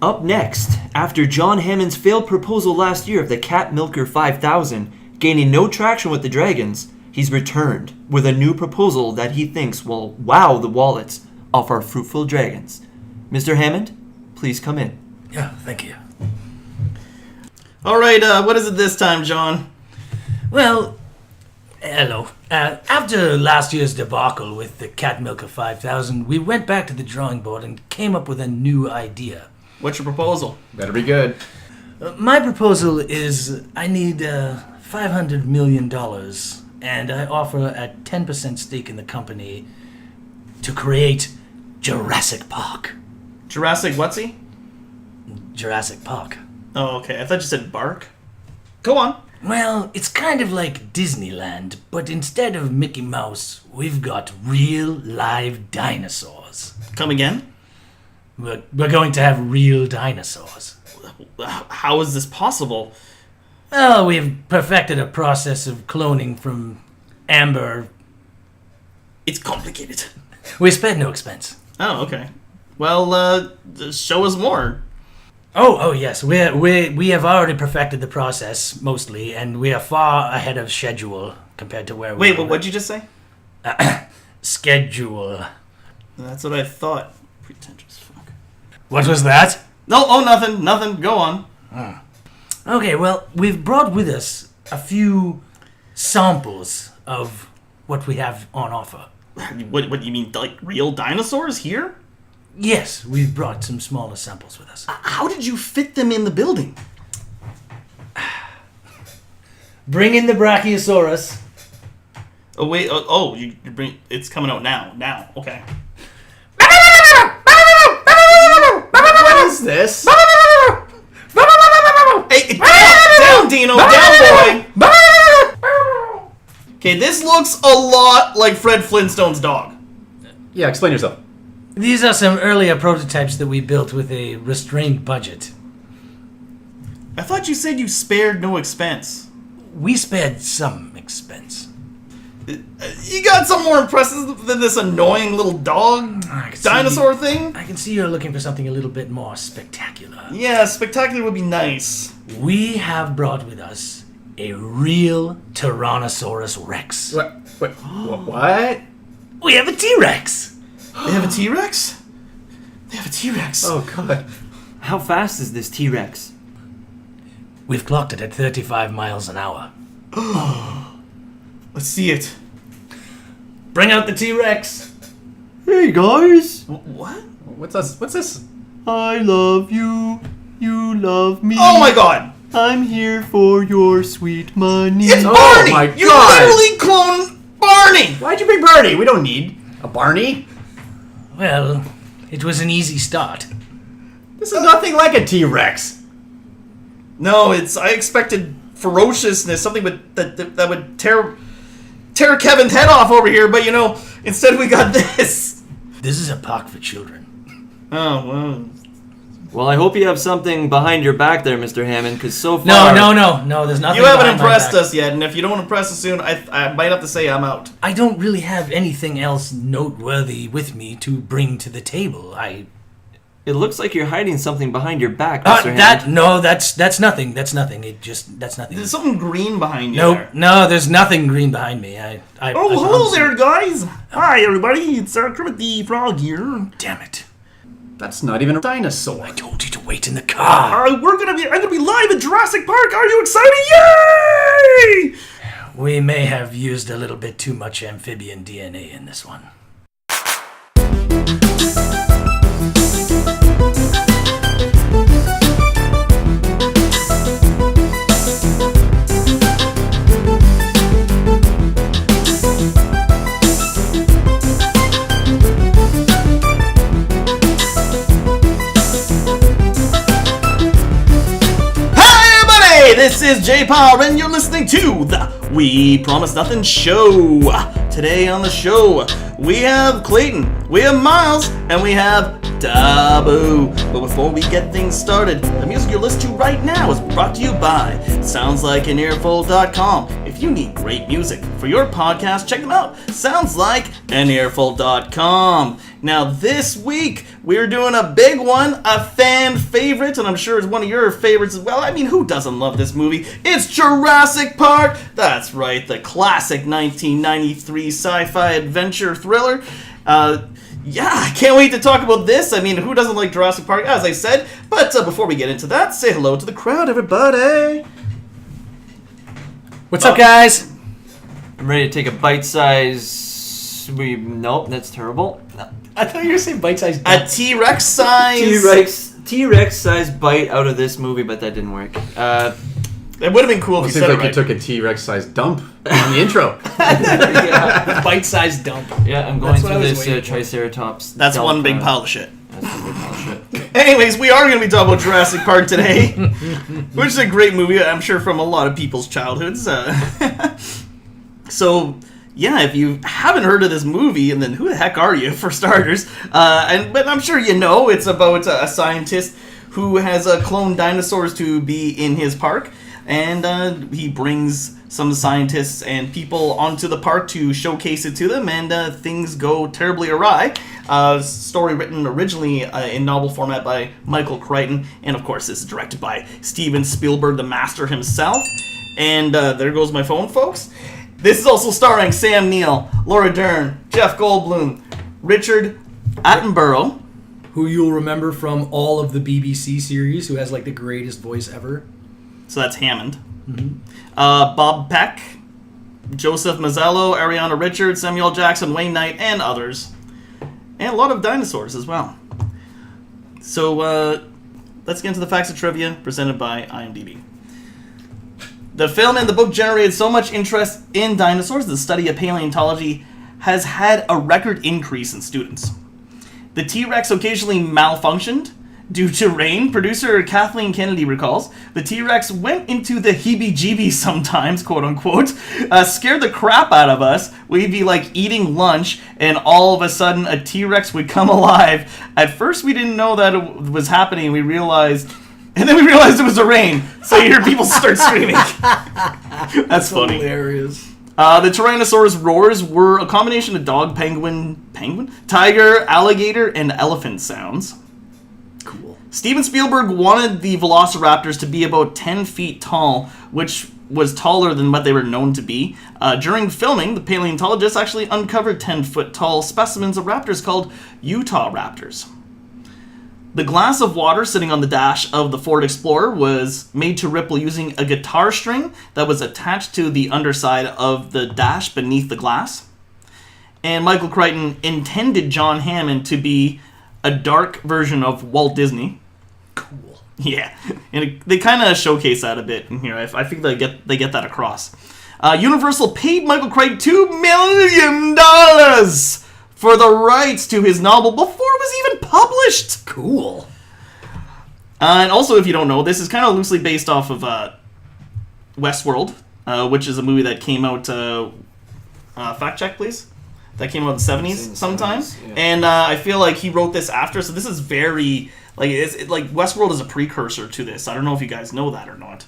Up next, after John Hammond's failed proposal last year of the Cat Milker 5000, gaining no traction with the dragons, he's returned with a new proposal that he thinks will wow the wallets of our fruitful dragons. Mr. Hammond, please come in. Yeah, thank you. All right, what is it this time, John? Well, hello. After last year's debacle with the Cat Milker 5000, we went back to the drawing board and came up with a new idea. What's your proposal? Better be good. My proposal is I need $500 million, and I offer a 10% stake in the company to create Jurassic Park. Jurassic whatsy? Jurassic Park. Oh, okay. I thought you said bark. Go on. Well, it's kind of like Disneyland, but instead of Mickey Mouse, we've got real live dinosaurs. Come again? We're going to have real dinosaurs. How is this possible? Well, we've perfected a process of cloning from amber. It's complicated. We spared no expense. Oh, okay. Well, show us more. Oh, yes. We have already perfected the process, mostly, and we are far ahead of schedule compared to where we Wait, were. what'd you just say? Schedule. That's what I thought. Pretentious fuck. What was that? No, nothing. Go on. Okay, well, we've brought with us a few samples of what we have on offer. What do you mean, like real dinosaurs here? Yes, we've brought some smaller samples with us. How did you fit them in the building? Bring in the Brachiosaurus. Oh wait, you bring. It's coming out now. Okay. What is this? Hey, down, Dino, down, boy. Okay, this looks a lot like Fred Flintstone's dog. Yeah, explain yourself. These are some earlier prototypes that we built with a restrained budget. I thought you said you spared no expense. We spared some expense. You got something more impressive than this annoying little dog dinosaur thing? I can see you're looking for something a little bit more spectacular. Yeah, spectacular would be nice. We have brought with us a real Tyrannosaurus Rex. What? What? We have a T-Rex. They have a T-Rex? They have a T-Rex. Oh, God. How fast is this T-Rex? We've clocked it at 35 miles an hour. Let's see it. Bring out the T-Rex. Hey guys, What? What's this? I love you, you love me. Oh my god! I'm here for your sweet money. It's Oh Barney! my You God. literally cloned Barney! Why'd you bring Barney? We don't need a Barney. Well, it was an easy start. This is nothing like a T-Rex. No, I expected ferociousness, something that would tear Kevin's head off over here, but instead we got this. This is a park for children. Oh, well. Well, I hope you have something behind your back there, Mr. Hammond, because so far... No, there's nothing You haven't behind my impressed back. us yet, and if you don't impress us soon, I might have to say I'm out. I don't really have anything else noteworthy with me to bring to the table. It looks like you're hiding something behind your back, Mr. Hammond. That's nothing. That's nothing. That's nothing. There's something green behind you there. No, there's nothing green behind me. Hello there, guys. Hi, everybody. It's Kermit the Frog here. Damn it. That's not even a dinosaur. I told you to wait in the car. I'm gonna be live at Jurassic Park. Are you excited? Yay! We may have used a little bit too much amphibian DNA in this one. This is JPar, and you're listening to the We Promise Nothing show. Today on the show, we have Clayton, we have Myles, and we have Taboo. But before we get things started, the music you're listening to right now is brought to you by SoundsLikeAnEarful.com. If you need great music for your podcast, check them out. SoundsLikeAnEarful.com. Now, this week, we're doing a big one, a fan favorite, and I'm sure it's one of your favorites as well. I mean, who doesn't love this movie? It's Jurassic Park! That's right, the classic 1993 sci-fi adventure thriller. Yeah, I can't wait to talk about this. I mean, who doesn't like Jurassic Park, as I said? But before we get into that, say hello to the crowd, everybody! What's up, guys? I'm ready to take a bite-size... Nope, that's terrible. I thought you were saying bite-sized. A T-Rex size... T-Rex size bite out of this movie, but that didn't work. It would have been cool if It you seems said like it right. you took a T-Rex-sized dump in the intro. Yeah. Bite-sized dump. Yeah, I'm going That's what I through was this waiting for. Triceratops. That's dump, one big pile of shit. That's one big pile of shit. Anyways, we are going to be talking about Jurassic Park today, which is a great movie, I'm sure, from a lot of people's childhoods. So, yeah, if you haven't heard of this movie, and then who the heck are you, for starters? But I'm sure you know it's about a scientist who has cloned dinosaurs to be in his park, and he brings some scientists and people onto the park to showcase it to them, and things go terribly awry. Story written originally in novel format by Michael Crichton, and of course this is directed by Steven Spielberg, the master himself. And there goes my phone, folks. This is also starring Sam Neill, Laura Dern, Jeff Goldblum, Richard Attenborough. Who you'll remember from all of the BBC series, who has like the greatest voice ever. So that's Hammond. Bob Peck, Joseph Mazzello, Ariana Richards, Samuel Jackson, Wayne Knight, and others. And a lot of dinosaurs as well. So let's get into the facts of trivia presented by IMDb. The film and the book generated so much interest in dinosaurs, the study of paleontology has had a record increase in students. The T-Rex occasionally malfunctioned due to rain. Producer Kathleen Kennedy recalls, the T-Rex went into the heebie-jeebies sometimes, quote-unquote, scared the crap out of us. We'd be like eating lunch, and all of a sudden a T-Rex would come alive. At first we didn't know that it was happening, and then we realized it was the rain. So you hear people start screaming. That's funny. Hilarious. The Tyrannosaurus roars were a combination of dog, penguin, tiger, alligator, and elephant sounds. Cool. Steven Spielberg wanted the velociraptors to be about 10 feet tall, which was taller than what they were known to be. During filming, the paleontologists actually uncovered 10-foot tall specimens of raptors called Utah raptors. The glass of water sitting on the dash of the Ford Explorer was made to ripple using a guitar string that was attached to the underside of the dash beneath the glass. And Michael Crichton intended John Hammond to be a dark version of Walt Disney. Cool. Yeah, and they kind of showcase that a bit in here. I think they get that across. Universal paid Michael Crichton $2 million for the rights to his novel before it was even published. Cool. And also, if you don't know, this is kind of loosely based off of Westworld, which is a movie that came out. Fact check, please. That came out in the 70s sometime. 70s, yeah. And I feel like he wrote this after, so this is very like like Westworld is a precursor to this. I don't know if you guys know that or not.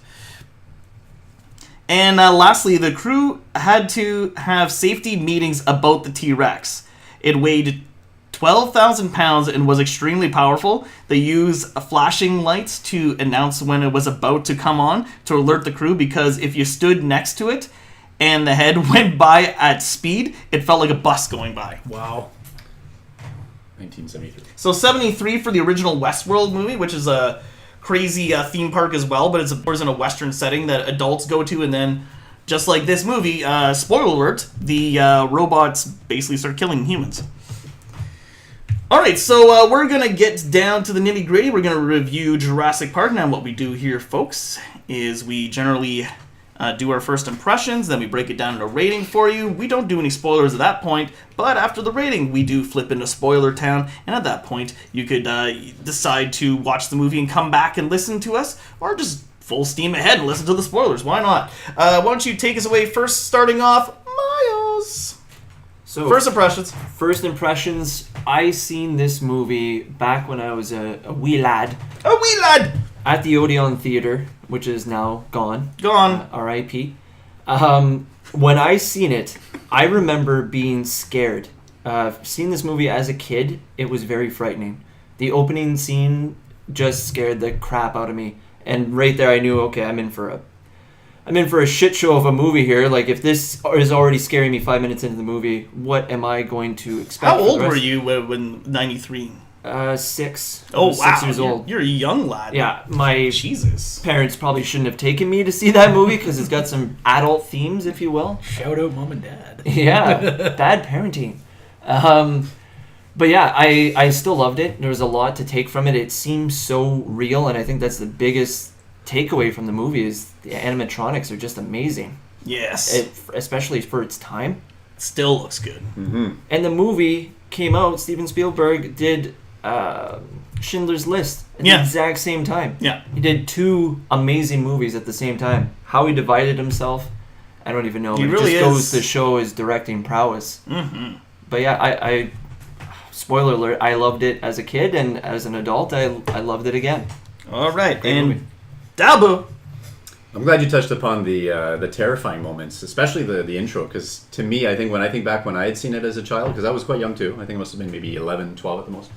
And lastly, the crew had to have safety meetings about the T-Rex. It weighed 12,000 pounds and was extremely powerful. They used flashing lights to announce when it was about to come on to alert the crew, because if you stood next to it and the head went by at speed, it felt like a bus going by. Wow. 1973. So 73 for the original Westworld movie, which is a crazy theme park as well, but it's of course in a Western setting that adults go to, and then just like this movie, spoiler alert, the robots basically start killing humans. Alright, so we're going to get down to the nitty-gritty. We're going to review Jurassic Park. Now what we do here, folks, is we generally do our first impressions, then we break it down into a rating for you. We don't do any spoilers at that point, but after the rating, we do flip into spoiler town, and at that point, you could decide to watch the movie and come back and listen to us, or just full steam ahead and listen to the spoilers. Why not? Why don't you take us away first, starting off, Myles? So First impressions. First impressions. I seen this movie back when I was a wee lad A wee lad! at the Odeon Theater, which is now gone. Gone. R.I.P. When I seen it, I remember being scared Seeing this movie as a kid, it was very frightening. The opening scene just scared the crap out of me, and right there I knew, okay, I'm in for a shit show of a movie here. Like, if this is already scaring me 5 minutes into the movie, what am I going to expect? How old were you when 93? 6. Oh, wow. 6 years old. You're a young lad. Yeah, my Jesus. parents probably shouldn't have taken me to see that movie because it's got some adult themes, if you will. Shout out mom and dad. Yeah, bad parenting. But yeah, I still loved it. There was a lot to take from it. It seems so real, and I think that's the biggest takeaway from the movie is the animatronics are just amazing. Yes. Especially for its time. Still looks good. Mm-hmm. And the movie came out, Steven Spielberg did Schindler's List at the exact same time. Yeah. He did 2 amazing movies at the same time. How he divided himself, I don't even know. He But really it just is. goes to show his directing prowess. Mm-hmm. But yeah, I spoiler alert, I loved it as a kid, and as an adult, I loved it again. All right. Great and movie. Dabu. I'm glad you touched upon the terrifying moments, especially the intro, because to me, I think when I think back when I had seen it as a child, because I was quite young too, I think it must have been maybe 11, 12 at the most,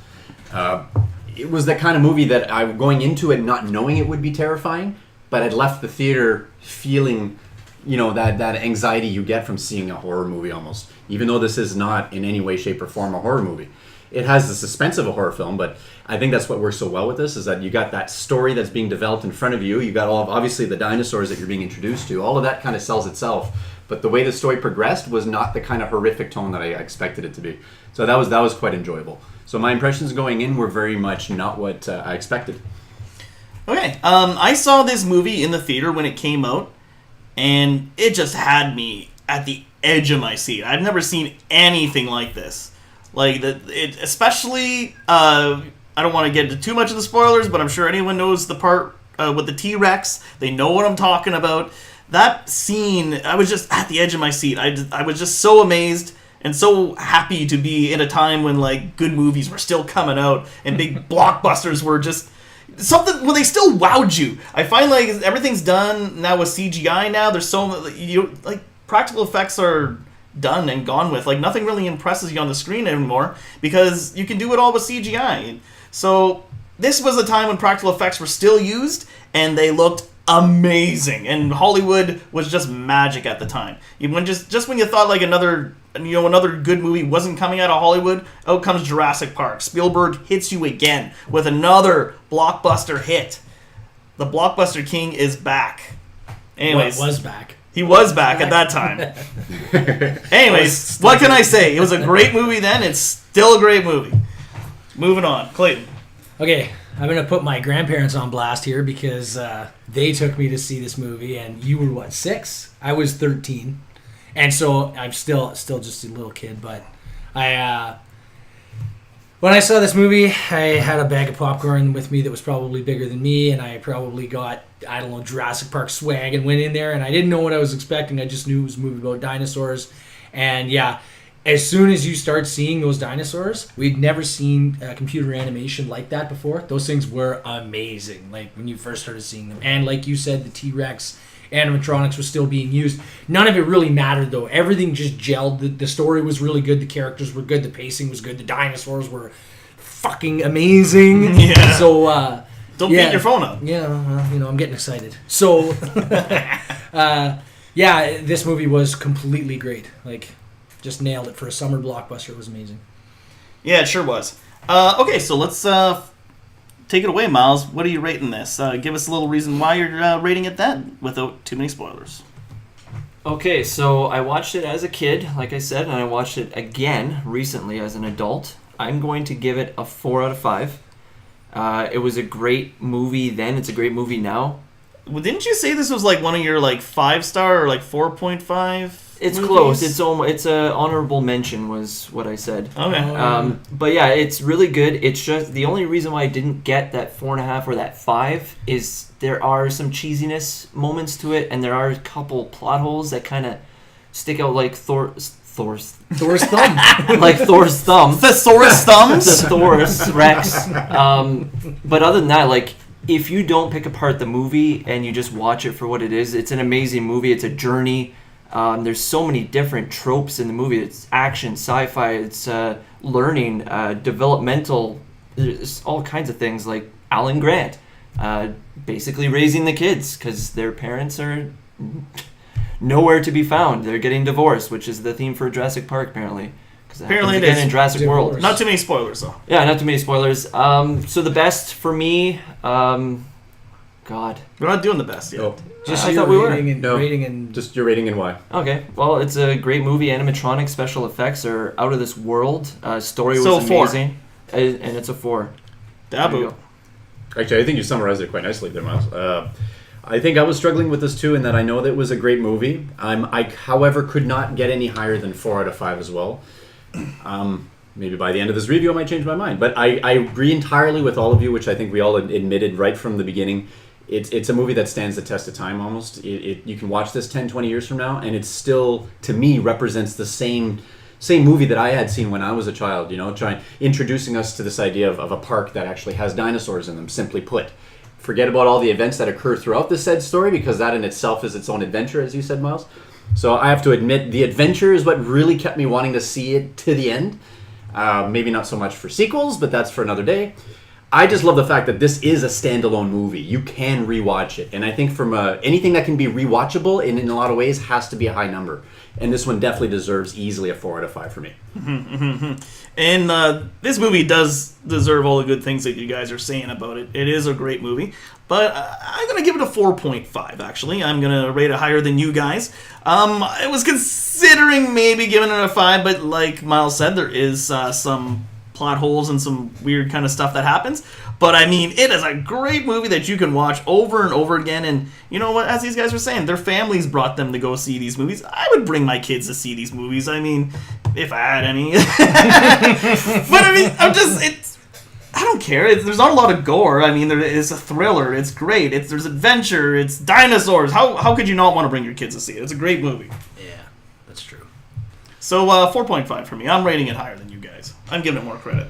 it was that kind of movie that I, going into it not knowing it would be terrifying, but I'd left the theater feeling, that anxiety you get from seeing a horror movie almost, even though this is not in any way, shape, or form a horror movie. It has the suspense of a horror film, but I think that's what works so well with this, is that you got that story that's being developed in front of you. You got all of, obviously, the dinosaurs that you're being introduced to. All of that kind of sells itself. But the way the story progressed was not the kind of horrific tone that I expected it to be. So that was quite enjoyable. So my impressions going in were very much not what I expected. Okay. I saw this movie in the theater when it came out, and it just had me at the edge of my seat. I've never seen anything like this. Like, especially, I don't want to get into too much of the spoilers, but I'm sure anyone knows the part with the T-Rex. They know what I'm talking about. That scene, I was just at the edge of my seat. I was just so amazed and so happy to be in a time when, like, good movies were still coming out and big blockbusters were just something where they still wowed you. I find, like, everything's done now with CGI now. There's so, practical effects are done and gone with. Like, nothing really impresses you on the screen anymore because you can do it all with CGI. So this was a time when practical effects were still used and they looked amazing, and Hollywood was just magic at the time. When just when you thought like another good movie wasn't coming out of Hollywood, out comes Jurassic Park. Spielberg hits you again with another blockbuster hit. The blockbuster king is back. Anyways, Was back. he was back at that time. Anyways, what can I say? It was a great movie then. It's still a great movie. Moving on. Clayton. Okay, I'm going to put my grandparents on blast here because they took me to see this movie, and you were, what, 6? I was 13. And so I'm still just a little kid, but when I saw this movie, I had a bag of popcorn with me that was probably bigger than me, and I probably got, I don't know, Jurassic Park swag and went in there, and I didn't know what I was expecting. I just knew it was a movie about dinosaurs. And yeah, as soon as you start seeing those dinosaurs, we'd never seen computer animation like that before. Those things were amazing, like when you first started seeing them. And like you said, the T-Rex animatronics were still being used. None of it really mattered, though. Everything just gelled. The story was really good. The characters were good. The pacing was good. The dinosaurs were fucking amazing. Yeah. So, Don't beat your phone up. Yeah, well, I'm getting excited. So, yeah, this movie was completely great. Like, just nailed it for a summer blockbuster. It was amazing. Yeah, it sure was. Okay, so let's take it away, Myles. What are you rating this? Give us a little reason why you're rating it that without too many spoilers. Okay, so I watched it as a kid, like I said, and I watched it again recently as an adult. I'm going to give it a 4 out of 5. It was a great movie then. It's a great movie now. Well, didn't you say this was like one of your like 5-star or like 4.5? It's movies? close. It's a honorable mention was what I said. Okay. But yeah, it's really good. It's just the only reason why I didn't get that 4.5 or that 5 is there are some cheesiness moments to it, and there are a couple plot holes that kind of stick out like Thor's thumb, like Thor's thumb, Thesaurus thumbs, the Thorus Rex. But other than that, like, if you don't pick apart the movie and you just watch it for what it is, it's an amazing movie. It's a journey There's so many different tropes in the movie. It's action, sci-fi, it's learning, developmental, there's all kinds of things like Alan Grant, basically raising the kids because their parents are nowhere to be found. They're getting divorced, which is the theme for Jurassic Park, apparently. Apparently it again is. in Jurassic Divorce. World. Not too many spoilers, though. Yeah, not too many spoilers. So the best for me, God. We're not doing the best yet. Oh, Just I your thought we were. rating and No. rating and just your rating and why. Okay, well, it's a great movie. Animatronic special effects are out of this world. Story was So, 4. amazing. And it's a 4. There you Dabu. go. Actually, I think you summarized it quite nicely there, Myles. I think I was struggling with this too, in that I know that it was a great movie. I, however, could not get any higher than 4 out of 5 as well. Maybe by the end of this review, I might change my mind. But I agree entirely with all of you, which I think we all admitted right from the beginning. It's a movie that stands the test of time almost. You can watch this 10, 20 years from now, and it still, to me, represents the same movie that I had seen when I was a child, introducing us to this idea of a park that actually has dinosaurs in them, simply put. Forget about all the events that occur throughout the said story, because that in itself is its own adventure, as you said, Myles. So I have to admit, the adventure is what really kept me wanting to see it to the end. Maybe not so much for sequels, but that's for another day. I just love the fact that this is a standalone movie. You can rewatch it. And I think from anything that can be rewatchable in a lot of ways has to be a high number. And this one definitely deserves easily a 4 out of 5 for me. And this movie does deserve all the good things that you guys are saying about it. It is a great movie. But I'm going to give it a 4.5, actually. I'm going to rate it higher than you guys. I was considering maybe giving it a 5, but like Myles said, there is some plot holes and some weird kind of stuff that happens. But I mean, it is a great movie that you can watch over and over again. And you know what, as these guys were saying, their families brought them to go see these movies. I would bring my kids to see these movies. I mean, if I had any. But I mean, I don't care. There's not a lot of gore. I mean, it's a thriller. It's great. There's adventure. It's dinosaurs. How could you not want to bring your kids to see it? It's a great movie. yeah, that's true. So 4.5 for me. I'm rating it higher than you guys. I'm giving it more credit.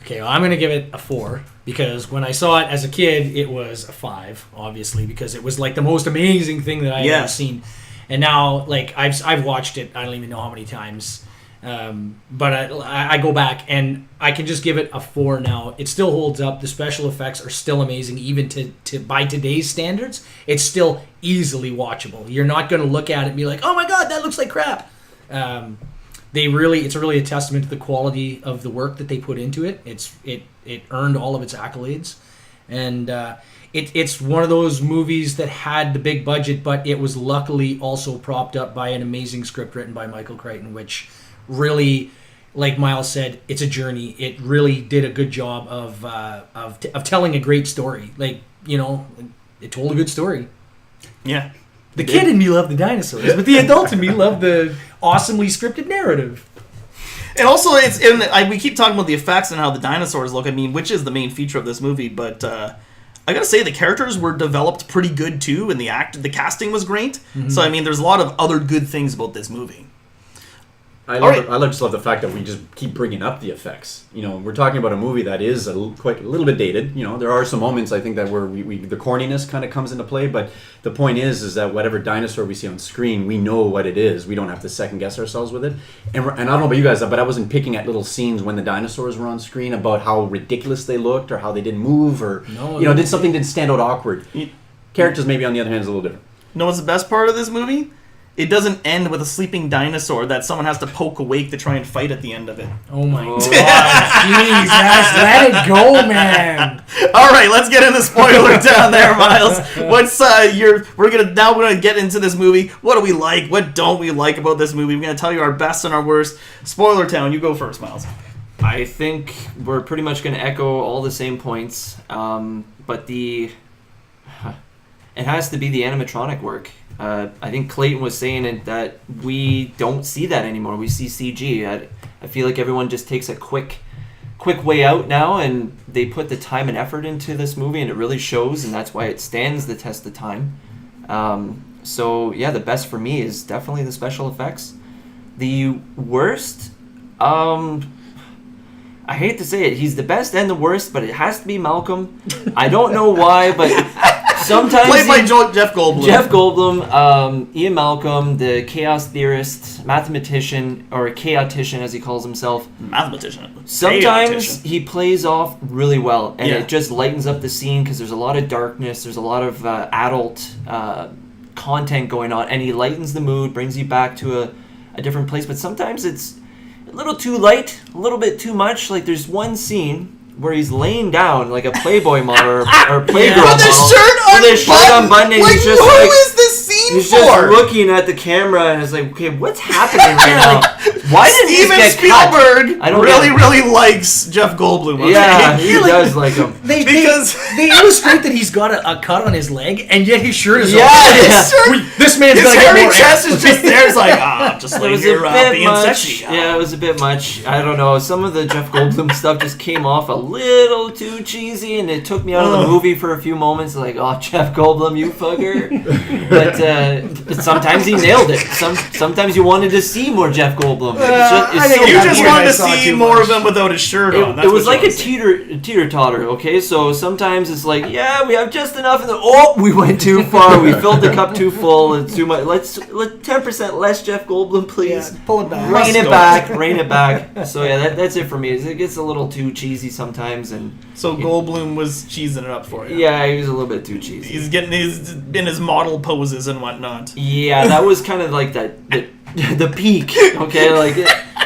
Okay, well, I'm going to give it a 4 because when I saw it as a kid, it was a 5, obviously, because it was like the most amazing thing that I had ever seen. And now, like, I've watched it, I don't even know how many times, but I go back and I can just give it a 4 now. It still holds up. The special effects are still amazing, even to by today's standards. It's still easily watchable. You're not going to look at it and be like, oh my god, that looks like crap. It's really a testament to the quality of the work that they put into it. It earned all of its accolades, and it's one of those movies that had the big budget, but it was luckily also propped up by an amazing script written by Michael Crichton, which really, like Myles said, it's a journey. It really did a good job of telling a great story. Like, it told a good story. Yeah. The kid in me loved the dinosaurs, but the adult in me loved the awesomely scripted narrative. And also, we keep talking about the effects and how the dinosaurs look. I mean, which is the main feature of this movie. But I gotta say, the characters were developed pretty good too, and the casting was great. Mm-hmm. So I mean, there's a lot of other good things about this movie. I just love the fact that we just keep bringing up the effects. We're talking about a movie that is quite a little bit dated. There are some moments I think that where the corniness kind of comes into play. But the point is that whatever dinosaur we see on screen, we know what it is. We don't have to second guess ourselves with it. And I don't know about you guys, but I wasn't picking at little scenes when the dinosaurs were on screen about how ridiculous they looked or how they didn't move or something didn't stand out awkward. Characters maybe on the other hand is a little different. You know what's the best part of this movie? It doesn't end with a sleeping dinosaur that someone has to poke awake to try and fight at the end of it. Oh my god. Jesus, let it go, man. All right, let's get into spoiler down there, Myles. We're gonna get into this movie. What do we like? What don't we like about this movie? We're gonna tell you our best and our worst. Spoiler town, you go first, Myles. I think we're pretty much going to echo all the same points, but it has to be the animatronic work. I think Clayton was saying that we don't see that anymore. We see CG. I feel like everyone just takes a quick way out now, and they put the time and effort into this movie, and it really shows, and that's why it stands the test of time. So yeah, the best for me is definitely the special effects. The worst, I hate to say it, he's the best and the worst, but it has to be Malcolm. I don't know why, but Sometimes Played by Jeff Goldblum. Jeff Goldblum, Ian Malcolm, the chaos theorist, mathematician, or chaotician as he calls himself. Mathematician. Sometimes he plays off really well, and Yeah. it just lightens up the scene because there's a lot of darkness, there's a lot of adult content going on, and he lightens the mood, brings you back to a different place. But sometimes it's a little too light, a little bit too much. Like there's one scene where he's laying down like a Playboy model or Playgirl With his model. shirt unbuttoned. With his shirt unbuttoned, and Like, he's just who like, is this scene he's for? just looking at the camera and it's like, okay, what's happening right now? Why did Steven this get cut? Spielberg I don't really, get it. really likes Jeff Goldblum. Okay? Yeah, he does like him. Because they illustrate that he's got a cut on his leg, and yet his shirt is Yeah, open. yeah. his shirt, This man's his gonna get hairy more chest air. is just there. It's like, just It like was a you're bit being much. sexy. Yeah, it was a bit much. I don't know. Some of the Jeff Goldblum stuff just came off a little too cheesy, and it took me out of the movie for a few moments. Like, oh, Jeff Goldblum, you fucker. But sometimes he nailed it. Sometimes you wanted to see more Jeff Goldblum. I think You Yeah, just weird. wanted I to saw see too more much. of him without his shirt on. That's It was what like you a wanted to see. teeter-totter, okay? So sometimes it's like, yeah, we have just enough, and then, oh, we went too far. We filled the cup too full. It's too much. Let's 10% less Jeff Goldblum, please. Pull it back. Rein it back. Rein it back. So, yeah, that's it for me. It gets a little too cheesy sometimes, and So Goldblum was cheesing it up for you. yeah, he was a little bit too cheesy. He's getting his model poses and whatnot. Yeah, that was kind of like the peak, okay? Like,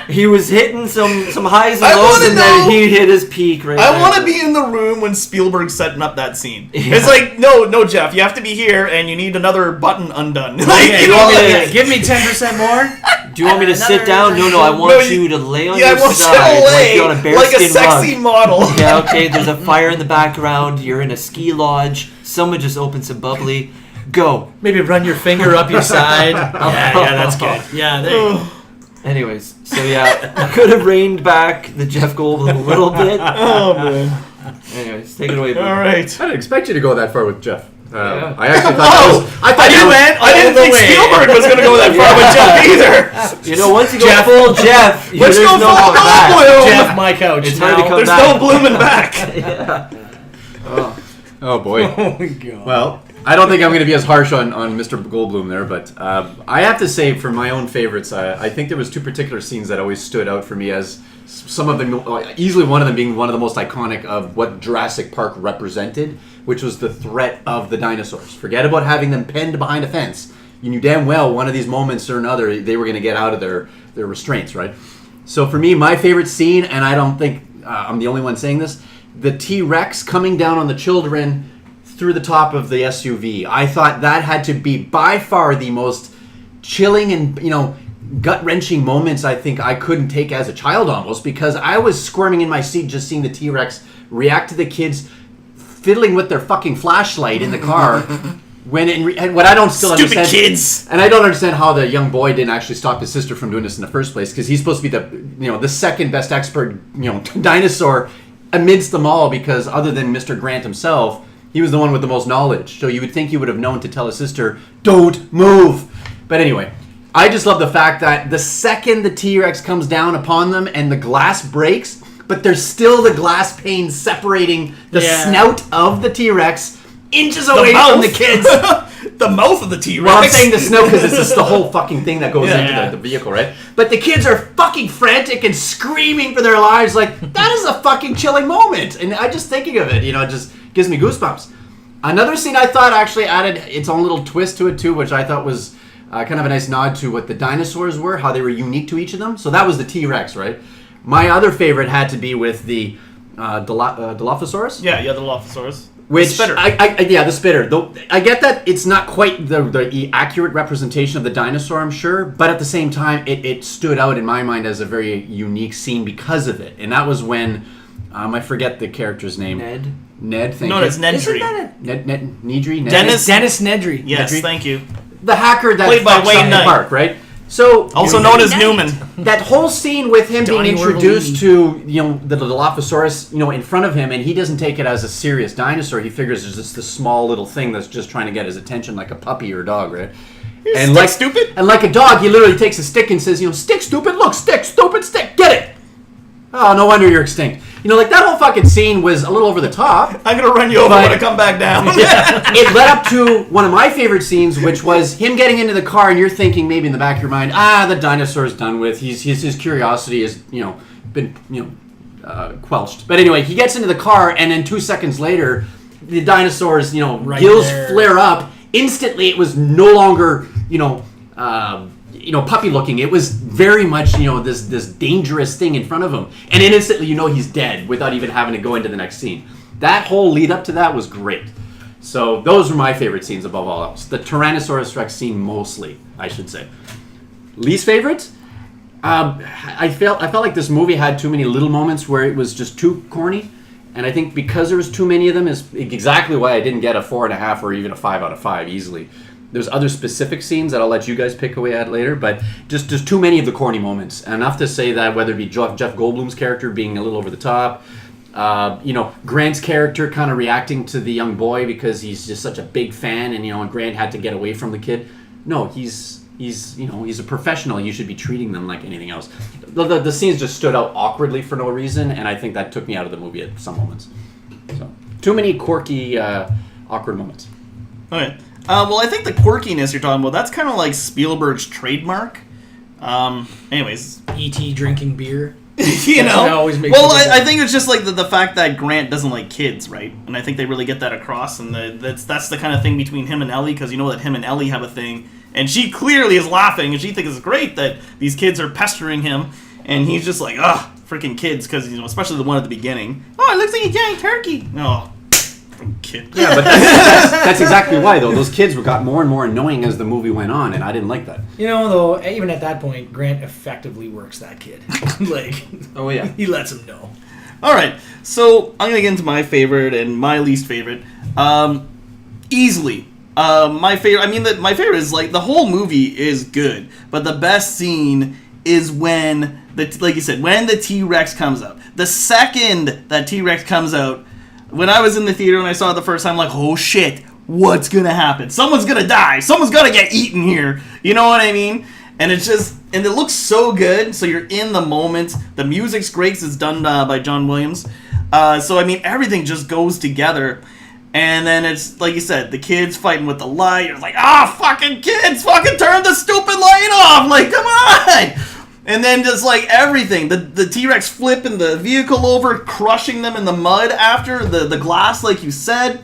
he was hitting some highs and I lows, wanna and then know- he hit his peak right I there. want to be in the room when Spielberg's setting up that scene. Yeah. It's like, no, Jeff, you have to be here, and you need another button undone. Like, Okay, you know, want me like- to- Give me 10% more. Do you want me to sit Another- down? No, I want No, you to lay on yeah, your I want side, you to like lay you're on a like a bearskin sexy rug. model. Yeah, okay, there's a fire in the background, you're in a ski lodge, someone just opened some bubbly. Go. Maybe run your finger up your side. Yeah, that's good. Yeah, there you go. Anyways, so yeah, I could have reined back the Jeff Goldblum a little bit. Oh man! Anyways, take it away, bro. All right. I didn't expect you to go that far with Jeff. Yeah. I actually thought that was. I didn't think Spielberg was going to go that far with Jeff either. You know, once you go Jeff. full Jeff, Let's there's go no full going back. Goldblum. Jeff, my couch. It's hard to come There's back. no blooming back. Yeah. Oh boy. Oh my god. Well, I don't think I'm going to be as harsh on Mr. Goldblum there, but I have to say, for my own favorites, I think there was two particular scenes that always stood out for me as some of them, easily one of them being one of the most iconic of what Jurassic Park represented, which was the threat of the dinosaurs. Forget about having them penned behind a fence. You knew damn well one of these moments or another, they were going to get out of their restraints, right? So for me, my favorite scene, and I don't think I'm the only one saying this, the T-Rex coming down on the children through the top of the SUV. I thought that had to be by far the most chilling and, gut-wrenching moments I think I couldn't take as a child almost, because I was squirming in my seat just seeing the T-Rex react to the kids fiddling with their fucking flashlight in the car. And what I don't still Stupid understand, kids. and I don't understand how the young boy didn't actually stop his sister from doing this in the first place, because he's supposed to be the second best expert dinosaur amidst them all, because other than Mr. Grant himself, he was the one with the most knowledge. So you would think he would have known to tell his sister, "Don't move." But anyway, I just love the fact that the second the T-Rex comes down upon them and the glass breaks, but there's still the glass pane separating the snout of the T-Rex inches away from the kids. The mouth of the T-Rex. Well, I'm saying the snow because it's just the whole fucking thing that goes into the vehicle, right? But the kids are fucking frantic and screaming for their lives. Like, that is a fucking chilling moment. And I just thinking of it, it just gives me goosebumps. Another scene I thought actually added its own little twist to it too, which I thought was kind of a nice nod to what the dinosaurs were, how they were unique to each of them. So that was the T-Rex, right? My other favorite had to be with the Dilophosaurus. Yeah, the Dilophosaurus. Which The spitter. the spitter. Though I get that it's not quite the accurate representation of the dinosaur, I'm sure, but at the same time, it stood out in my mind as a very unique scene because of it. And that was when I forget the character's name. Ned. Thank No, you. it's Nedry. Isn't that Nedry. Dennis Nedry. Yes, Nedry? thank you. the hacker that Played by fucks Wayne up Knight. the park, right? So Also known as Newman. that whole scene with him Donnie being introduced Orville. to the Dilophosaurus in front of him, and he doesn't take it as a serious dinosaur. He figures it's just this small little thing that's just trying to get his attention, like a puppy or a dog, right? And Stick, stupid. And like a dog, he literally takes a stick and says, "Stick, stupid. Look, stick, stupid, stick. Get it." Oh, no wonder you're extinct. You know, like that whole fucking scene was a little over the top. I'm gonna run you over when I come back down. It led up to one of my favorite scenes, which was him getting into the car, and you're thinking maybe in the back of your mind, the dinosaur's done with. His curiosity has, been, quelched. But anyway, he gets into the car, and then 2 seconds later, the dinosaur's, gills flare up. Instantly, it was no longer, puppy looking. It was very much, this dangerous thing in front of him. And then instantly, he's dead without even having to go into the next scene. That whole lead up to that was great. So those were my favorite scenes above all else. The Tyrannosaurus Rex scene mostly, I should say. Least favorite? I felt like this movie had too many little moments where it was just too corny. And I think because there was too many of them is exactly why I didn't get a 4.5 or even a 5 out of 5 easily. There's other specific scenes that I'll let you guys pick away at later, but just too many of the corny moments. Enough to say that whether it be Jeff Goldblum's character being a little over the top, Grant's character kind of reacting to the young boy because he's just such a big fan, and Grant had to get away from the kid. No, he's a professional. You should be treating them like anything else. The scenes just stood out awkwardly for no reason, and I think that took me out of the movie at some moments. So too many quirky, awkward moments. Okay. Well, I think the quirkiness you're talking about, that's kind of like Spielberg's trademark. Anyways. E.T. drinking beer. I think it's just like the fact that Grant doesn't like kids, right? And I think they really get that across, and that's the kind of thing between him and Ellie, because that him and Ellie have a thing, and she clearly is laughing, and she thinks it's great that these kids are pestering him, and he's just like, freaking kids, because, especially the one at the beginning. Oh, it looks like a giant turkey. Oh. Kid. Yeah, but that's exactly why, though. Those kids got more and more annoying as the movie went on, and I didn't like that. Though, even at that point, Grant effectively works that kid. Oh, yeah. He lets him know. All right, so I'm going to get into my favorite and my least favorite. Easily. My favorite, my favorite is, the whole movie is good, but the best scene is when, like you said, when the T-Rex comes out. The second that T-Rex comes out, when I was in the theater and I saw it the first time, oh shit, what's gonna happen? Someone's gonna die. Someone's gonna get eaten here. You know what I mean? And it's just, and it looks so good. So you're in the moment. The music's great. It's done by John Williams. So everything just goes together. And then it's, like you said, the kids fighting with the light. You're like, fucking kids, fucking turn the stupid light off. Come on. And then just everything, the T-Rex flipping the vehicle over, crushing them in the mud after the glass, like you said.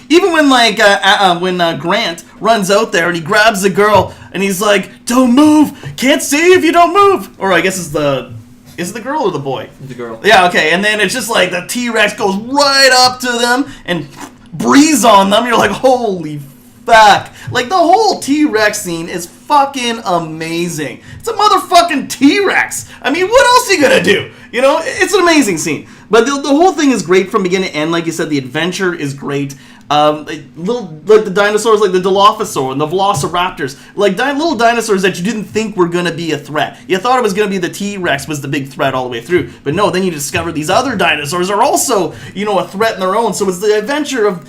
Even when when Grant runs out there and he grabs the girl and he's like, "Don't move, can't see if you don't move." Or I guess is it the girl or the boy? The girl. Yeah, okay. And then it's just the T-Rex goes right up to them and breathes on them. You're like, holy fuck. The whole T-Rex scene is fucking amazing. It's a motherfucking T-Rex. What else are you gonna do? It's an amazing scene. But the whole thing is great from beginning to end. Like you said, the adventure is great. The dinosaurs, like the Dilophosaur and the Velociraptors, little dinosaurs that you didn't think were gonna be a threat. You thought it was gonna be the T-Rex was the big threat all the way through, but no. Then you discover these other dinosaurs are also, a threat in their own. So it's the adventure of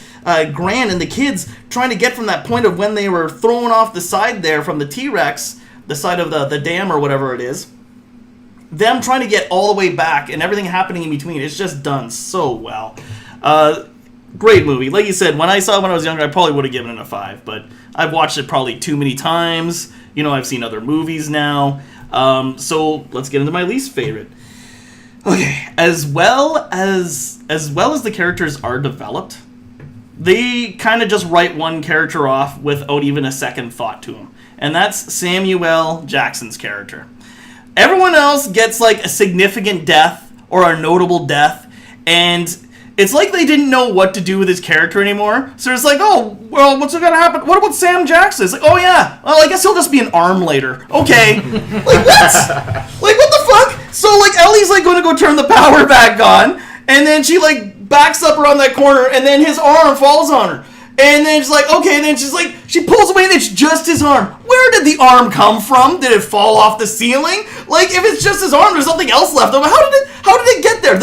Grant and the kids trying to get from that point of when they were thrown off the side there from the T-Rex, the side of the dam or whatever it is. Them trying to get all the way back and everything happening in between. It's just done so well. Great movie. Like you said, when I saw it when I was younger, I probably would have given it a 5, but I've watched it probably too many times. I've seen other movies now. So let's get into my least favorite. Okay, as well as the characters are developed, they kind of just write one character off without even a second thought to him. And that's Samuel Jackson's character. Everyone else gets a significant death or a notable death, and it's like they didn't know what to do with his character anymore. So it's oh, well, what's going to happen? What about Sam Jackson? It's oh yeah, well, I guess he'll just be an arm later. Okay. What? What the fuck? So Ellie's going to go turn the power back on, and then she backs up around that corner, and then his arm falls on her. And then she's okay, and then she pulls away, and it's just his arm. Where did the arm come from? Did it fall off the ceiling? If it's just his arm, there's nothing else left of it. How did it get there?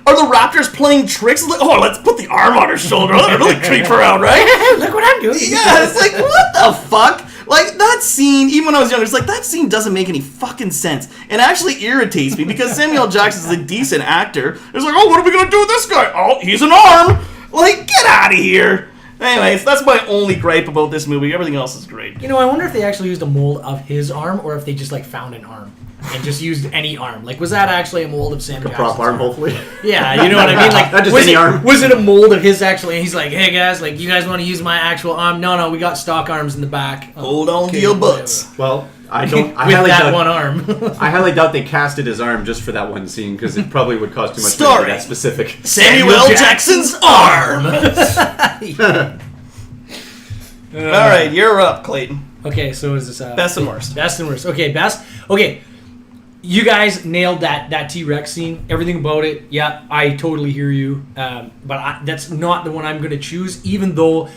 Are the Raptors playing tricks? Let's put the arm on her shoulder. That'll really creep her out, right? Look what I'm doing. Yeah, it's what the fuck? Like, that scene, even when I was younger, it's like, that scene doesn't make any fucking sense. And actually irritates me because Samuel Jackson's a decent actor. It's like, oh, what are we going to do with this guy? Oh, he's an arm. Like, get out of here. Anyways, that's my only gripe about this movie. Everything else is great. You know, I wonder if they actually used a mold of his arm or if they just, like, found an arm and just used any arm. Like, was that actually a mold of Sam Jackson's Prop arm, hopefully. Yeah, you know what I mean? Like, Not just was any it, arm. Was it a mold of his actually? And he's like, hey, guys, like, you guys want to use my actual arm? No, we got stock arms in the back. Hold on to your butts. Well, I don't. I With highly that doubt, one arm. I highly doubt they casted his arm just for that one scene because it probably would cost too much money to Starring be that specific. Samuel Jackson's arm. All right, you're up, Clayton. Okay, so is this Best and worst. Best and worst. Okay, best. Okay, you guys nailed that T-Rex scene. Everything about it. Yeah, I totally hear you. But that's not the one I'm going to choose, even though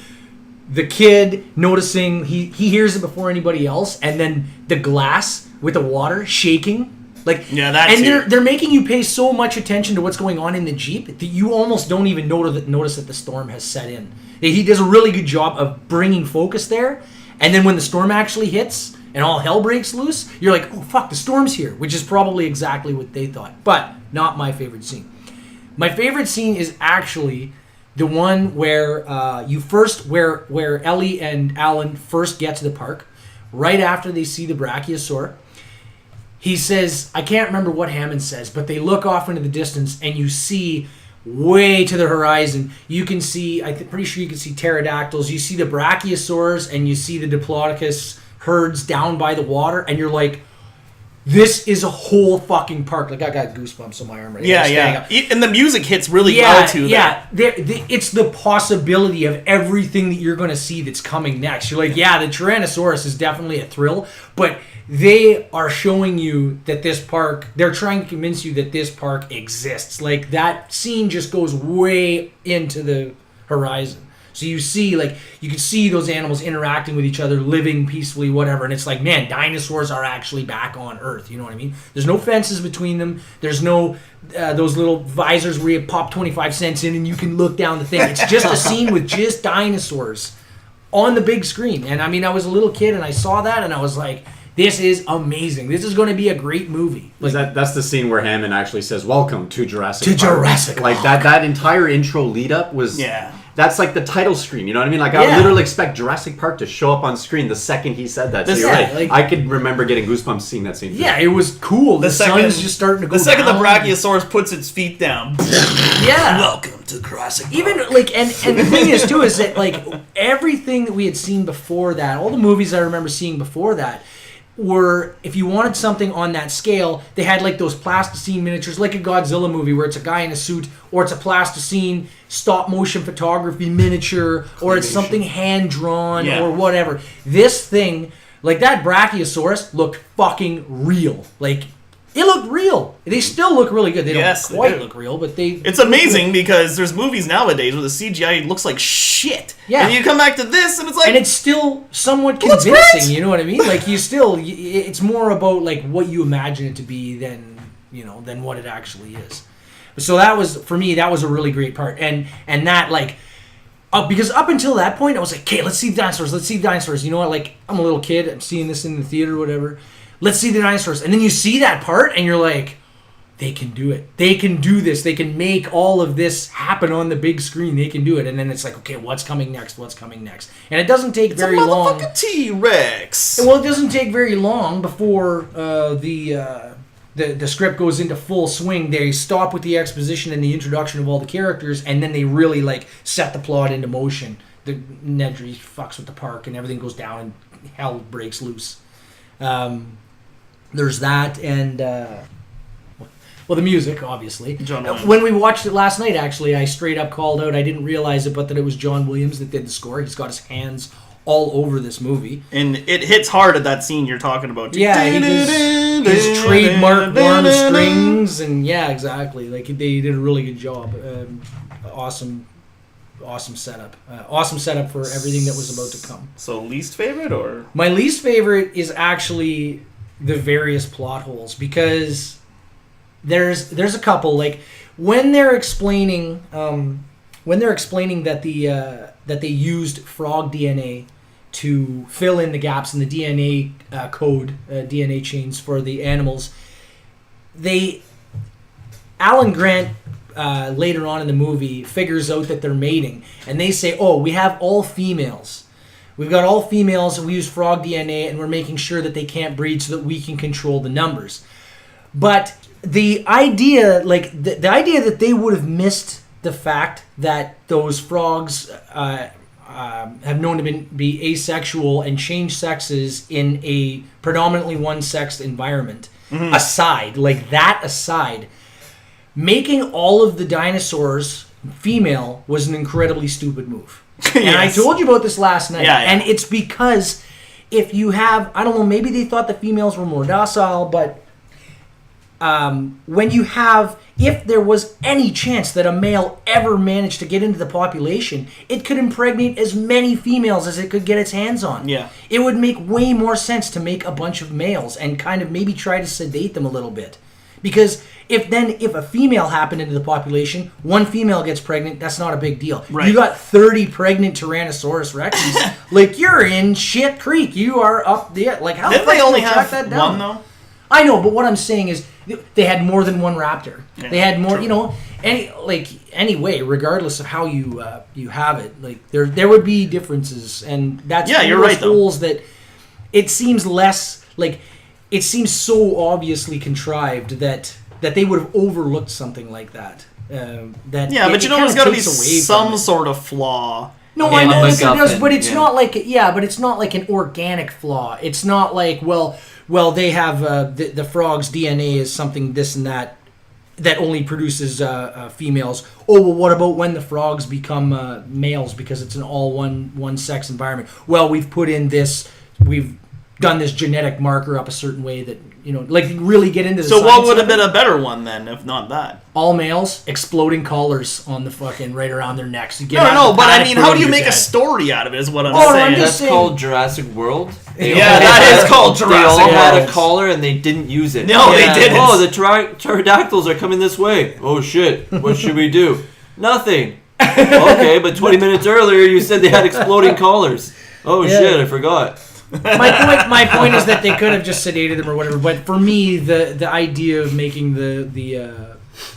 the kid noticing, he hears it before anybody else, and then the glass with the water shaking. Like, yeah, that and too. they're making you pay so much attention to what's going on in the Jeep that you almost don't even notice that the storm has set in. He does a really good job of bringing focus there, and then when the storm actually hits and all hell breaks loose, you're like, oh fuck, the storm's here, which is probably exactly what they thought. But not my favorite scene. My favorite scene is actually the one where where Ellie and Alan first get to the park, right after they see the brachiosaur. He says, I can't remember what Hammond says, but they look off into the distance and you see way to the horizon. You can see, pretty sure you can see pterodactyls. You see the brachiosaurs and you see the diplodocus herds down by the water, and you're like, this is a whole fucking park. Like, I got goosebumps on my arm right now. Yeah. And the music hits really well, too. Yeah, it's the possibility of everything that you're going to see that's coming next. You're like, yeah, the Tyrannosaurus is definitely a thrill, but they are showing you that this park, they're trying to convince you that this park exists. Like, that scene just goes way into the horizon. So you see, like, you can see those animals interacting with each other, living peacefully, whatever. And it's like, man, dinosaurs are actually back on Earth. You know what I mean? There's no fences between them. There's no those little visors where you pop 25 cents in and you can look down the thing. It's just a scene with just dinosaurs on the big screen. And I mean, I was a little kid and I saw that and I was like, this is amazing. This is going to be a great movie. Like, That's the scene where Hammond actually says, welcome to Jurassic Park. Jurassic Like, that entire intro lead-up was... Yeah. That's like the title screen, you know what I mean? Like, I would literally expect Jurassic Park to show up on screen the second he said that. So you're right. Like, I could remember getting goosebumps seeing that scene. Yeah, it was cool. The sun's just starting to go down. The second the Brachiosaurus puts its feet down. Yeah. Welcome to Jurassic Park. Even, like, and the thing is, too, is that, like, everything that we had seen before that, all the movies I remember seeing before that, were, if you wanted something on that scale, they had like those plasticine miniatures, like a Godzilla movie where it's a guy in a suit, or it's a plasticine stop motion photography miniature, or it's something hand drawn or whatever. This thing, like that Brachiosaurus, looked fucking real. Like, it looked real. They still look really good. They don't quite look real, but they... It's amazing because there's movies nowadays where the CGI looks like shit. Yeah. And you come back to this and it's like... And it's still somewhat convincing, you know what I mean? Like, you still... It's more about, like, what you imagine it to be than, you know, than what it actually is. So that was, for me, that was a really great part. And that, like... because up until that point, I was like, okay, let's see the dinosaurs. Let's see the dinosaurs. You know what? Like, I'm a little kid. I'm seeing this in the theater or whatever. Let's see the dinosaurs. And then you see that part, and you're like, they can do it. They can do this. They can make all of this happen on the big screen. They can do it. And then it's like, okay, what's coming next? What's coming next? And it doesn't take very long. It's a motherfucking T-Rex. Well, it doesn't take very long before the script goes into full swing. They stop with the exposition and the introduction of all the characters, and then they really, like, set the plot into motion. The Nedry fucks with the park, and everything goes down, and hell breaks loose. There's that, and the music, obviously. John Williams. When we watched it last night, actually, I straight up called out. I didn't realize it, but that it was John Williams that did the score. He's got his hands all over this movie, and it hits hard at that scene you're talking about. Too. Yeah, he does his trademark warm strings, and yeah, exactly. Like, they did a really good job. Awesome setup. Awesome setup for everything that was about to come. So, least favorite, or? My least favorite is actually the various plot holes, because there's a couple, like when they're explaining that they used frog DNA to fill in the gaps in the DNA code, DNA chains for the animals. Alan Grant later on in the movie figures out that they're mating, and they say, "Oh, we have all females. We've got all females, and we use frog DNA, and we're making sure that they can't breed so that we can control the numbers." But the idea, the idea that they would have missed the fact that those frogs have known to be asexual and change sexes in a predominantly one-sexed environment, aside, making all of the dinosaurs female was an incredibly stupid move. And I told you about this last night. Yeah. And it's because if you have, I don't know, maybe they thought the females were more docile, but when you have, if there was any chance that a male ever managed to get into the population, it could impregnate as many females as it could get its hands on. Yeah. It would make way more sense to make a bunch of males and kind of maybe try to sedate them a little bit. Because if a female happened into the population, one female gets pregnant, that's not a big deal. Right. You got 30 pregnant Tyrannosaurus Rexes, like, you're in shit creek. You are up there. Like, how Didn't the they fuck only do you track have that down? one, though? I know, but what I'm saying is they had more than one raptor. Yeah, they had more, true. anyway, regardless of how you have it, like there would be differences, and that's one of you're those right, though. holes that it seems less like it seems so obviously contrived that they would have overlooked something like that. But there's got to be some sort of flaw. No, Yeah, I know like there does, MacGuffin, but it's yeah. not like but it's not like an organic flaw. It's not like well they have the frog's DNA is something this and that only produces females. Oh, well, what about when the frogs become males because it's an all one sex environment? Well, we've done this genetic marker up a certain way that really get into the So what science would have of it. been a better one then, if not that? All males, exploding collars on the fucking right around their necks. You get No, out no, the but I paddock, mean, put how on do you your make a dead. story out of it? Is what I'm Oh, no, saying. I'm just That's saying- called Jurassic World. Yeah, that is called They all Jurassic had a World. collar and they didn't use it. No, they didn't. Oh, the pterodactyls are coming this way. Oh shit! What should we do? Nothing. Okay, but 20 minutes earlier you said they had exploding collars. Oh Yeah. shit! I forgot. My point is that they could have just sedated them or whatever. But for me, the idea of making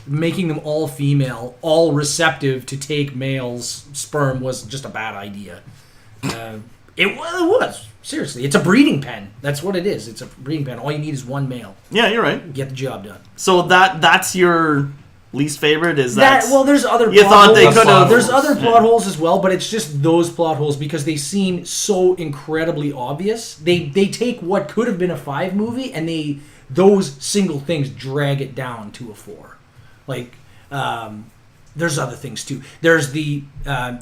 making them all female, all receptive to take males' sperm was just a bad idea. It was seriously. It's a breeding pen. That's what it is. It's a breeding pen. All you need is one male. Yeah, you're right. Get the job done. So that's your least favorite? Is that? Well, there's other. You plot thought they holes. could have- There's other Yeah. plot holes as well, but it's just those plot holes because they seem so incredibly obvious. They take what could have been a 5 movie and those single things drag it down to a 4. Like, there's other things too. There's the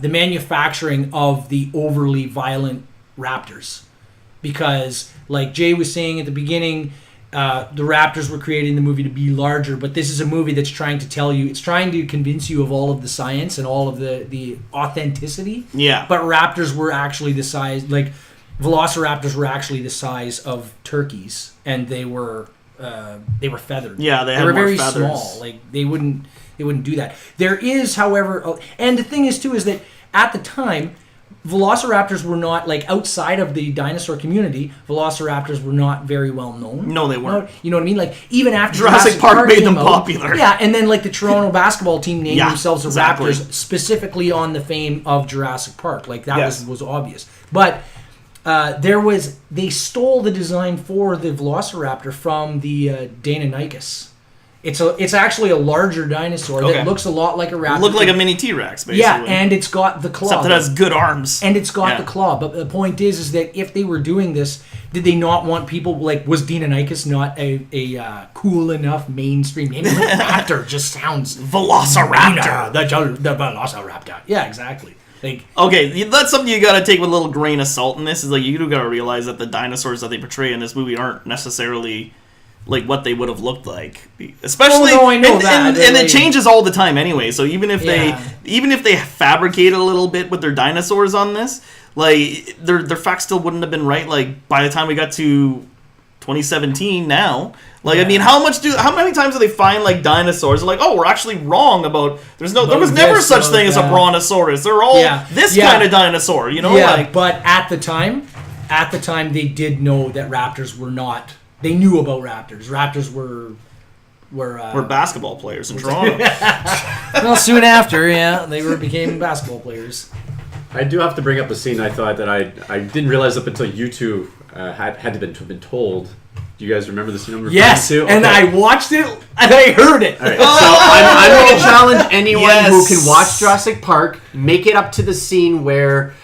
manufacturing of the overly violent raptors, because like Jay was saying at the beginning. The raptors were created in the movie to be larger, but this is a movie that's trying to tell you, it's trying to convince you of all of the science and all of the authenticity. Yeah. But raptors were actually the size, like velociraptors were actually the size of turkeys, and they were feathered. Yeah, they had were more very feathers. small. Like they wouldn't do that. There is, however, and the thing is too is that at the time, velociraptors were not, like, outside of the dinosaur community, velociraptors were not very well known. No, they weren't. You know what I mean? Like, even after Jurassic Park made them came out- popular. Yeah, and then, like, the Toronto basketball team named Yeah, themselves the exactly. Raptors specifically on the fame of Jurassic Park. Like, that Yes. was obvious. But they stole the design for the velociraptor from the Deinonychus. It's actually a larger dinosaur Okay. that looks a lot like a raptor. Looked like a mini T-Rex, basically. Yeah, and it's got the claw. except it has good arms. And it's got Yeah. the claw. But the point is that if they were doing this, did they not want people, like, was Deinonychus not a cool enough mainstream name? Like, raptor just sounds... Velociraptor. The Velociraptor. Yeah, exactly. Like, Okay, that's something you gotta take with a little grain of salt in this. Is like you do gotta realize that the dinosaurs that they portray in this movie aren't necessarily like what they would have looked like, especially. Oh, no, I know and, that. and Like- it changes all the time anyway. So even if Yeah. they fabricate a little bit with their dinosaurs on this, like their facts still wouldn't have been right. Like by the time we got to 2017 now. Like, I mean, how many times do they find like dinosaurs? They're like, oh, we're actually wrong about. There was never such thing as a brontosaurus. They're all this kind of dinosaur, you know? Yeah, like, but at the time, they did know that raptors were not. They knew about raptors. Raptors were basketball players in Toronto. well, soon after, they became basketball players. I do have to bring up a scene I thought that I didn't realize up until you two had been told. Do you guys remember the scene I'm referring to? Okay. And I watched it and I heard it. All right, so I'm going to challenge anyone who can watch Jurassic Park, make it up to the scene where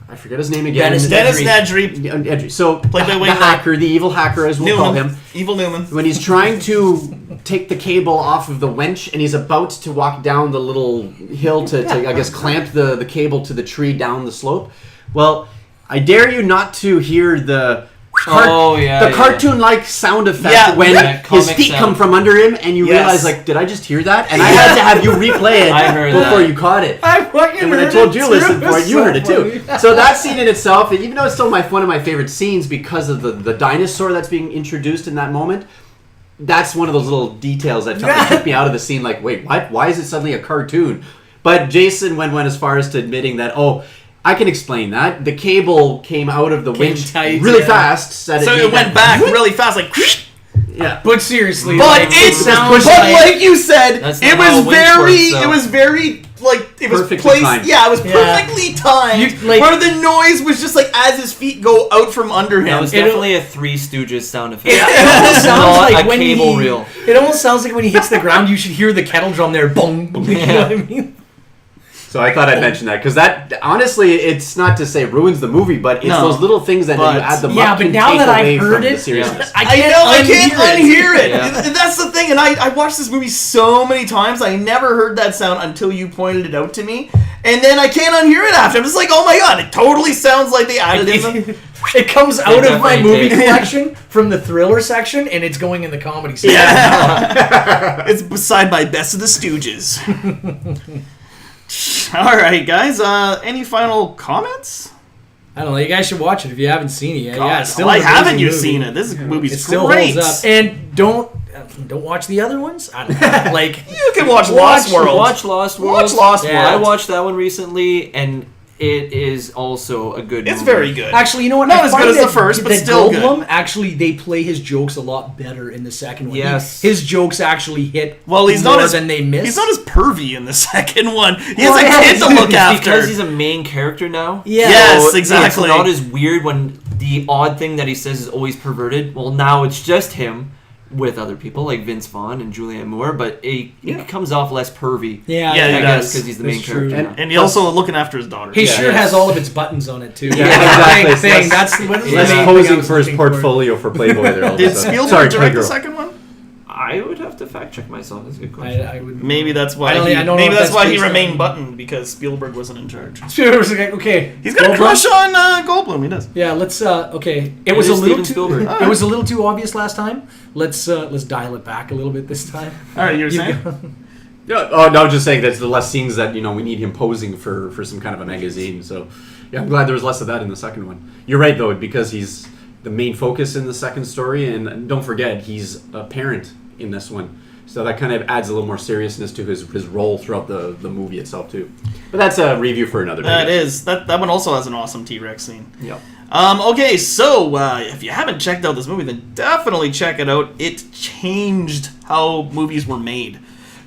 I forget his name again. Dennis Nedry. So played by the hacker, the evil hacker, as we'll call him. Evil Newman. When he's trying to take the cable off of the winch and he's about to walk down the little hill to I guess, clamp the cable to the tree down the slope. Well, I dare you not to hear the cartoon-like sound effect when his feet come from under him, and you realize, like, did I just hear that? And I had to have you replay it before you caught it. I fucking and when heard I told it you too. listen for it, you heard it too. Funny. So that scene in itself, even though it's still one of my favorite scenes because of the dinosaur that's being introduced in that moment, that's one of those little details that took me out of the scene. Like, wait, what? Why is it suddenly a cartoon? But Jason went as far as to admitting that, I can explain that. The cable came out of the winch really fast. So it went back really fast, like... Yeah. But seriously... But like you said, it was very... Like, it was perfectly timed. Yeah, it was perfectly timed. Where the noise was just like as his feet go out from under him. That was definitely a Three Stooges sound effect. It almost sounds like when cable reel. It almost sounds like when he hits the ground, you should hear the kettle drum there. Boom. Boom. You know what I mean? So I thought I'd mention that because that honestly, it's not to say ruins the movie, but it's those little things that you add them up but now that I've heard it, I can't unhear it. Yeah. That's the thing, and I watched this movie so many times. I never heard that sound until you pointed it out to me, and then I can't unhear it after. I'm just like, oh my god, it totally sounds like they added it. It comes out of my movie collection from the thriller section, and it's going in the comedy section. Yeah, it's beside my Best of the Stooges. All right, guys. Any final comments? I don't know. You guys should watch it if you haven't seen it yet. God, it's still why haven't you seen it? This movie's it still great. holds up. And don't watch the other ones. I don't know. Like you can watch Lost World. Watch Lost World. Watch Lost World. I watched that one recently, and it is also a good movie. It's very good. Actually, you know what? Not as good as the first, but still Goldblum, good. Actually, they play his jokes a lot better in the second one. Yes. His jokes actually hit he's more not than they miss. He's not as pervy in the second one. He has a kid to look after. Because he's a main character now. Yeah. Yes, so exactly. It's not as weird when the odd thing that he says is always perverted. Well, now it's just him with other people like Vince Vaughn and Julianne Moore, but it comes off less pervy. Yeah, he I guess does. because he's the main character. And he's also looking after his daughter. His shirt has all of its buttons on it too. Yeah, exactly. That's what the less main posing thing I was for his looking portfolio for Playboy there. All Did Spielberg direct the second one? I would have to fact check myself. That's a good question. I would. Maybe that's why. Maybe that's why he remained buttoned because Spielberg wasn't in charge. Spielberg's like, okay, he's got a crush on Goldblum. He does. Yeah, let's. Okay, it was a little too. It was a little too obvious last time. Let's dial it back a little bit this time. All right, you're saying. Yeah, no, I was just saying that's the less scenes that we need him posing for some kind of a magazine. So yeah, I'm glad there was less of that in the second one. You're right though, because he's the main focus in the second story, and don't forget he's a parent in this one. So that kind of adds a little more seriousness to his role throughout the movie itself too. But that's a review for another day. That is. That one also has an awesome T-Rex scene. Yep. Okay, so if you haven't checked out this movie, then definitely check it out. It changed how movies were made.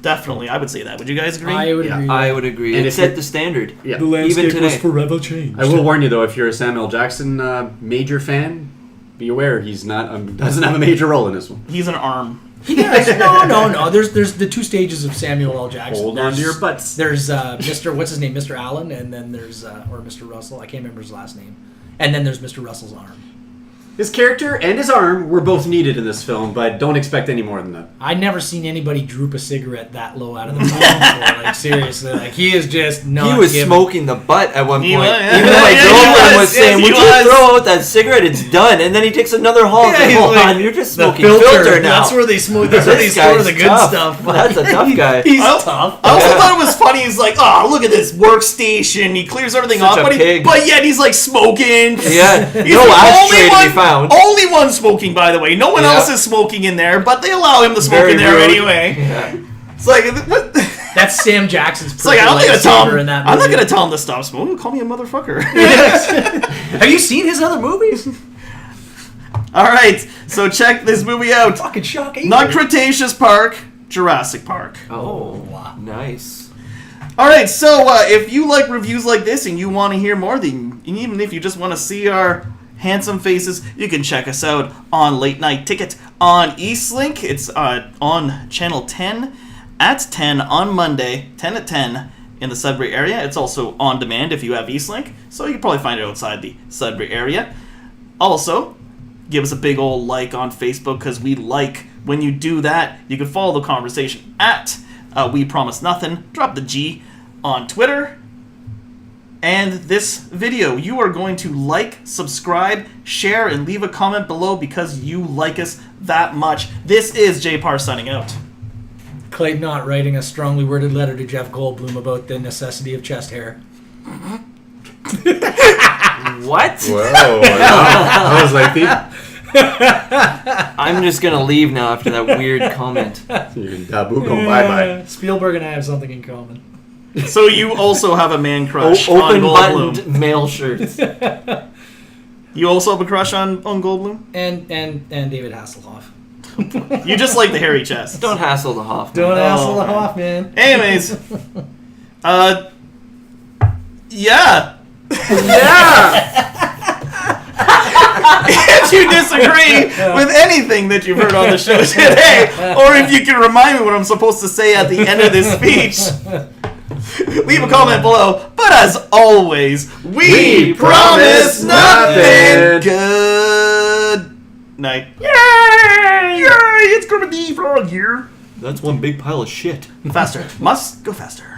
Definitely, I would say that. Would you guys agree? I would agree. I would agree. And it set the standard. Yeah. The landscape Even today. was forever changed. I will warn you though, if you're a Samuel Jackson major fan, be aware he's not doesn't have a major role in this one. He's an arm. He does. No. There's the two stages of Samuel L. Jackson. Hold on to your butts. There's Mr. What's his name, Mr. Allen, and then there's or Mr. Russell. I can't remember his last name. And then there's Mr. Russell's arm. His character and his arm were both needed in this film, but don't expect any more than that. I'd never seen anybody droop a cigarette that low out of the mouth before. Like seriously, like he is just not. He was giving. smoking the butt at one point. He was, yeah. Even my Yeah, girlfriend he was was, saying, yes, "Would he you was." throw out that cigarette? It's done." And then he takes another haul. Yeah, Hold like, on, you're just The smoking filter now. That's where they smoke. That's where they This store guy's the good tough. stuff. That's a tough guy. He's I tough. also thought it was funny. He's like, "Oh, look at this workstation." He clears everything Such off, a pig. but yet he's like smoking. Yeah, He's no the only ashtray to be one. found around. Only one smoking, by the way. No one Yeah. else is smoking in there, but they allow him to smoke Very in there rude. anyway. Yeah. It's like, what? That's Sam Jackson's It's like, I'm not gonna tell lightsaber him. in that I'm not movie. gonna tell him to stop smoking. Call me a motherfucker. Have you seen his other movies? All right, so check this movie out. Fucking shock. Not Cretaceous Park, Jurassic Park. Oh, nice. All right, so if you like reviews like this and you want to hear more, then even if you just want to see our handsome faces, you can check us out on Late Night Ticket on Eastlink. It's on channel 10 at 10 on Monday, 10 at 10 in the Sudbury area. It's also on demand if you have Eastlink, so you can probably find it outside the Sudbury area. Also, give us a big old like on Facebook, because we like when you do that. You can follow the conversation at We Promise Nothing. Drop the G on Twitter. And this video, you are going to like, subscribe, share, and leave a comment below because you like us that much. This is JPar signing out. Clayton Knott writing a strongly worded letter to Jeff Goldblum about the necessity of chest hair. What? Whoa. I was like, I'm just gonna leave now after that weird comment. bye-bye. Spielberg and I have something in common. So you also have a man crush on Open Goldblum. buttoned male shirts. You also have a crush on Goldblum? And David Hasselhoff. You just like the hairy chest. Don't hassle the Hoffman. Don't hassle the man. Hoffman. Anyways, yeah. If you disagree with anything that you've heard on the show today, or if you can remind me what I'm supposed to say at the end of this speech, leave a comment below. But as always, we promise nothing. Good night. Yay! Yay! It's gonna be frog here. That's one big pile of shit. Faster. Must go faster.